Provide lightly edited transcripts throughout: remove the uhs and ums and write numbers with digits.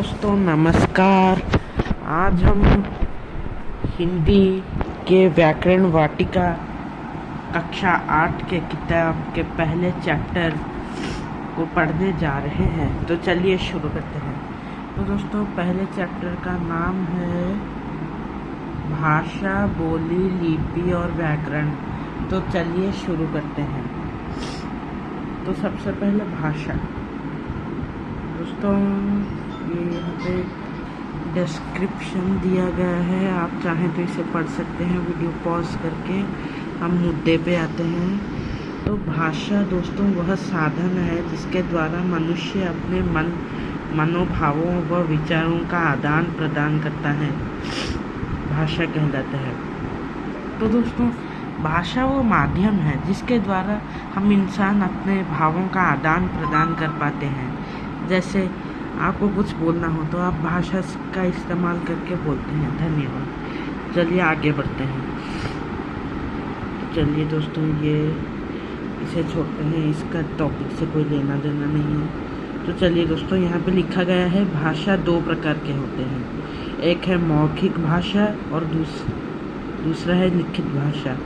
दोस्तों नमस्कार। आज हम हिंदी के व्याकरण वाटिका कक्षा 8 के किताब के पहले चैप्टर को पढ़ने जा रहे हैं। तो चलिए शुरू करते हैं। तो दोस्तों पहले चैप्टर का नाम है भाषा, बोली, लिपि और व्याकरण। तो चलिए शुरू करते हैं। तो सबसे पहले भाषा। दोस्तों ये यहाँ पे डिस्क्रिप्शन दिया गया है, आप चाहें तो इसे पढ़ सकते हैं। वीडियो पॉज करके हम मुद्दे पे आते हैं। तो भाषा दोस्तों वह साधन है जिसके द्वारा मनुष्य अपने मनोभावों व विचारों का आदान प्रदान करता है, भाषा कहलाता है। तो दोस्तों भाषा वो माध्यम है जिसके द्वारा हम इंसान अपने भावों का आदान प्रदान कर पाते हैं। जैसे आपको कुछ बोलना हो तो आप भाषा का इस्तेमाल करके बोलते हैं। धन्यवाद। चलिए आगे बढ़ते हैं। चलिए दोस्तों ये इसे छोड़ते हैं, इसका टॉपिक से कोई लेना देना नहीं है। तो चलिए दोस्तों यहाँ पे लिखा गया है भाषा दो प्रकार के होते हैं। एक है मौखिक भाषा और दूसरा है लिखित भाषा।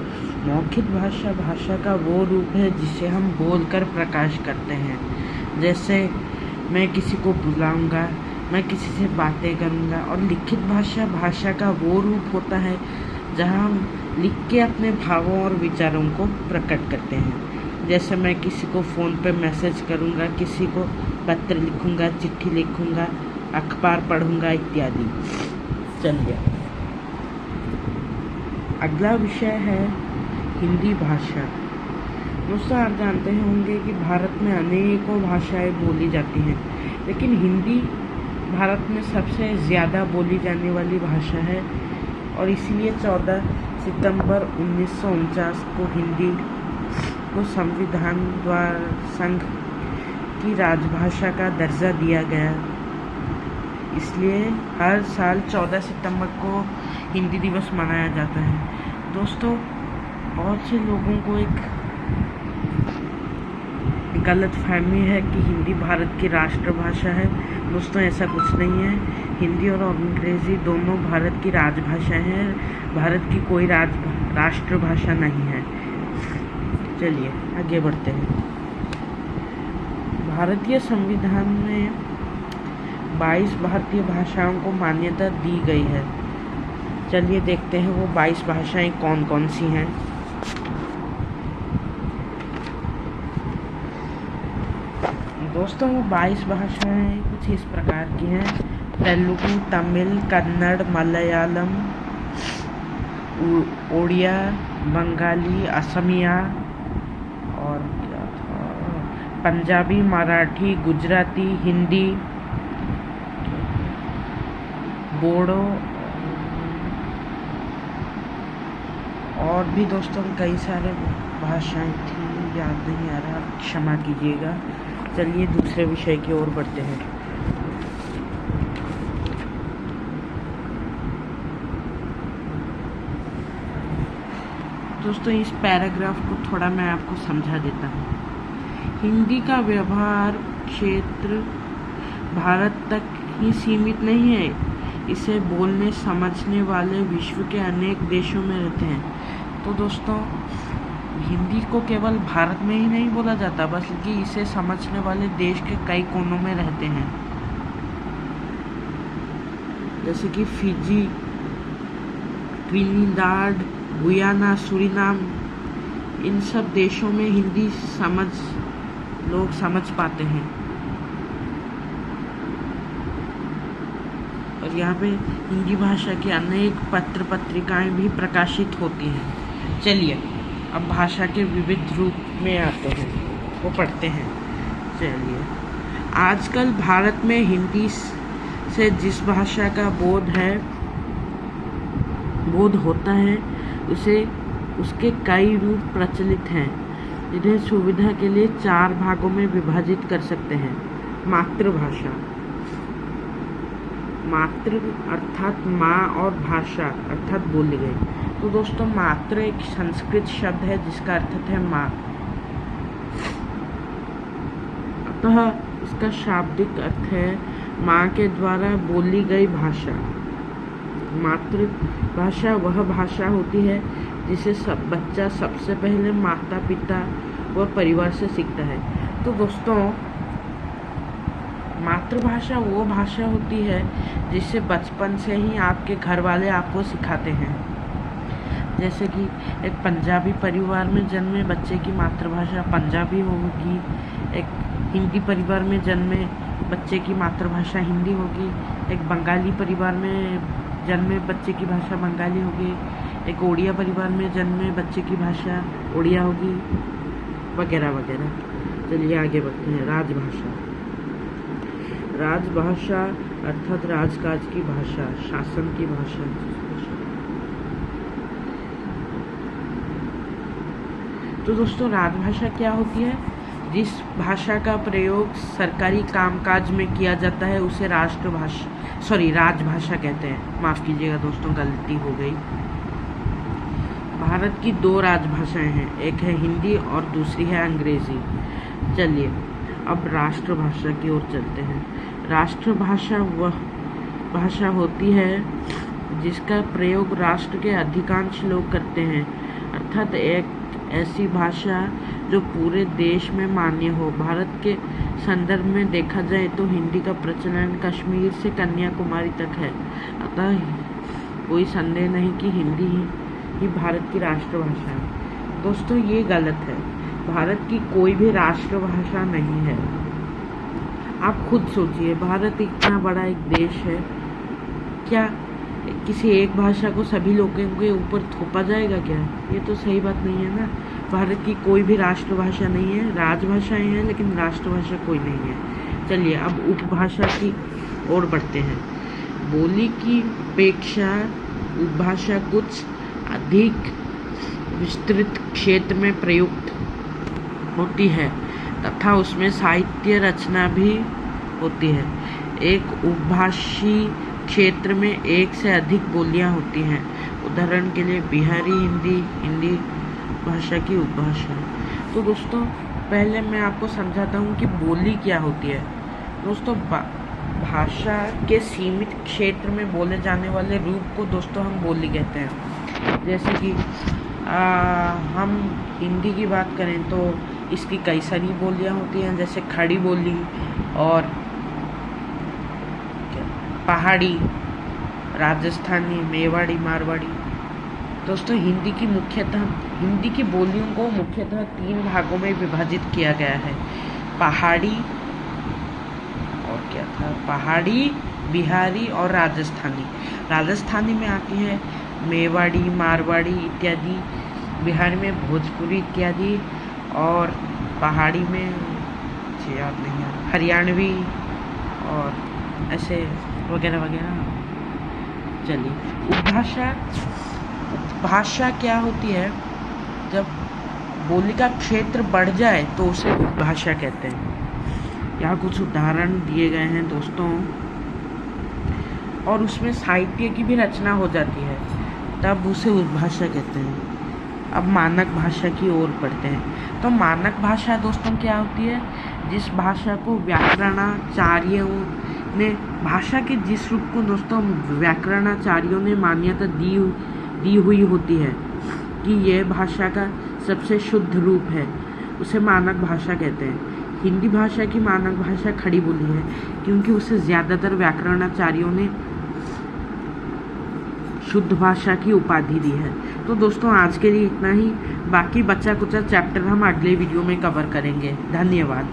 मौखिक भाषा भाषा का वो रूप है जिसे हम बोलकर प्रकाश करते हैं। जैसे मैं किसी को बुलाऊंगा, मैं किसी से बातें करूंगा। और लिखित भाषा भाषा का वो रूप होता है जहां हम लिख के अपने भावों और विचारों को प्रकट करते हैं। जैसे मैं किसी को फ़ोन पे मैसेज करूंगा, किसी को पत्र लिखूंगा, चिट्ठी लिखूंगा, अखबार पढ़ूंगा इत्यादि। चलिए अगला विषय है हिंदी भाषा। दोस्तों आप जानते होंगे कि भारत में अनेकों भाषाएं बोली जाती हैं, लेकिन हिंदी भारत में सबसे ज़्यादा बोली जाने वाली भाषा है। और इसीलिए 14 सितंबर 1949 को हिंदी को संविधान द्वारा संघ की राजभाषा का दर्जा दिया गया। इसलिए हर साल 14 सितंबर को हिंदी दिवस मनाया जाता है। दोस्तों बहुत से लोगों को एक गलत फहमी है कि हिंदी भारत की राष्ट्रभाषा है। दोस्तों ऐसा कुछ नहीं है। हिंदी और अंग्रेज़ी दोनों भारत की राजभाषा है। भारत की कोई राष्ट्रभाषा नहीं है। चलिए आगे बढ़ते हैं। भारतीय संविधान में 22 भारतीय भाषाओं को मान्यता दी गई है। चलिए देखते हैं वो 22 भाषाएं कौन कौन सी हैं। दोस्तों वो 22 भाषाएं कुछ इस प्रकार की हैं। तेलुगु, तमिल, कन्नड़, मलयालम, उड़िया, बंगाली, असमिया और क्या था, पंजाबी, मराठी, गुजराती, हिंदी, बोडो और भी दोस्तों कई सारे भाषाएं थी, याद नहीं आ रहा, क्षमा कीजिएगा। चलिए दूसरे विषय की ओर बढ़ते हैं। दोस्तों इस पैराग्राफ को थोड़ा मैं आपको समझा देता हूँ। हिंदी का व्यवहार क्षेत्र भारत तक ही सीमित नहीं है। इसे बोलने समझने वाले विश्व के अनेक देशों में रहते हैं। तो दोस्तों हिंदी को केवल भारत में ही नहीं बोला जाता, बल्कि इसे समझने वाले देश के कई कोनों में रहते हैं। जैसे कि फिजी, ट्रिनिडाड, गुयाना, सूरीनाम, इन सब देशों में हिंदी लोग समझ पाते हैं। और यहाँ पे हिंदी भाषा की अनेक पत्र पत्रिकाएं भी प्रकाशित होती हैं। चलिए अब भाषा के विविध रूप में आते हैं, वो पढ़ते हैं। चलिए आजकल भारत में हिंदी से जिस भाषा का बोध होता है उसके कई रूप प्रचलित हैं, जिन्हें सुविधा के लिए 4 भागों में विभाजित कर सकते हैं। मातृभाषा, मातृ अर्थात माँ और भाषा अर्थात बोली गई। तो दोस्तों मातृ एक संस्कृत शब्द है जिसका अर्थ है माँ। अतः इसका शाब्दिक अर्थ है माँ के द्वारा बोली गई भाषा। मातृभाषा वह भाषा होती है जिसे बच्चा सबसे पहले माता पिता व परिवार से सीखता है। तो दोस्तों, मातृभाषा वो भाषा होती है जिसे बचपन से ही आपके घर वाले आपको सिखाते हैं। जैसे कि एक पंजाबी परिवार में जन्मे बच्चे की मातृभाषा पंजाबी होगी, एक हिंदी परिवार में जन्मे बच्चे की मातृभाषा हिंदी होगी, एक बंगाली परिवार में जन्मे बच्चे की भाषा बंगाली होगी, एक ओडिया परिवार में जन्मे बच्चे की भाषा ओडिया होगी, वगैरह वगैरह। चलिए आगे बढ़ते हैं। राजभाषा। राजभाषा अर्थात राजकाज की भाषा, शासन की भाषा। तो दोस्तों, राजभाषा क्या होती है? जिस भाषा का प्रयोग सरकारी कामकाज में किया जाता है उसे राजभाषा कहते हैं। माफ़ कीजिएगा दोस्तों, गलती हो गई। भारत की 2 राजभाषाएं हैं, एक है हिंदी और दूसरी है अंग्रेजी। चलिए अब राष्ट्रभाषा की ओर चलते हैं। राष्ट्रभाषा वह भाषा होती है जिसका प्रयोग राष्ट्र के अधिकांश लोग करते हैं, अर्थात एक ऐसी भाषा जो पूरे देश में मान्य हो। भारत के संदर्भ में देखा जाए तो हिंदी का प्रचलन कश्मीर से कन्याकुमारी तक है, अतः कोई संदेह नहीं कि हिंदी ही भारत की राष्ट्रभाषा है। दोस्तों, ये गलत है। भारत की कोई भी राष्ट्रभाषा नहीं है। आप खुद सोचिए, भारत इतना बड़ा एक देश है, क्या किसी एक भाषा को सभी लोगों के ऊपर थोपा जाएगा क्या? ये तो सही बात नहीं है ना। भारत की कोई भी राष्ट्रभाषा नहीं है, राजभाषाएं हैं लेकिन राष्ट्रभाषा कोई नहीं है। चलिए अब उपभाषा की ओर बढ़ते हैं। बोली की अपेक्षा उपभाषा कुछ अधिक विस्तृत क्षेत्र में प्रयुक्त होती है तथा उसमें साहित्य रचना भी होती है। एक उपभाषी क्षेत्र में एक से अधिक बोलियां होती हैं। उदाहरण के लिए बिहारी हिंदी भाषा की उपभाषा। तो दोस्तों, पहले मैं आपको समझाता हूँ कि बोली क्या होती है। दोस्तों, भाषा के सीमित क्षेत्र में बोले जाने वाले रूप को दोस्तों हम बोली कहते हैं। जैसे कि हम हिंदी की बात करें तो इसकी कई सारी बोलियां होती हैं, जैसे खड़ी बोली और पहाड़ी, राजस्थानी, मेवाड़ी, मारवाड़ी। दोस्तों, हिंदी की बोलियों को मुख्यतः 3 भागों में विभाजित किया गया है। पहाड़ी पहाड़ी, बिहारी और राजस्थानी। राजस्थानी में आती है मेवाड़ी, मारवाड़ी इत्यादि, बिहार में भोजपुरी इत्यादि, और पहाड़ी में याद नहीं है, हरियाणवी और ऐसे वगैरह वगैरह। चलिए, भाषा क्या होती है? जब बोली का क्षेत्र बढ़ जाए तो उसे भाषा कहते हैं। यहाँ कुछ उदाहरण दिए गए हैं दोस्तों, और उसमें साहित्य की भी रचना हो जाती है, तब उसे उपभाषा कहते हैं। अब मानक भाषा की ओर बढ़ते हैं। तो मानक भाषा दोस्तों क्या होती है? जिस भाषा को व्याकरणाचार्यों ने भाषा के जिस रूप को दोस्तों व्याकरणाचार्यों ने मान्यता दी हुई होती है कि यह भाषा का सबसे शुद्ध रूप है, उसे मानक भाषा कहते हैं। हिंदी भाषा की मानक भाषा खड़ी बोली है, क्योंकि उसे ज़्यादातर व्याकरणाचार्यों ने शुद्ध भाषा की उपाधि दी है। तो दोस्तों, आज के लिए इतना ही। बाकी बचा कुचा चैप्टर हम अगले वीडियो में कवर करेंगे। धन्यवाद।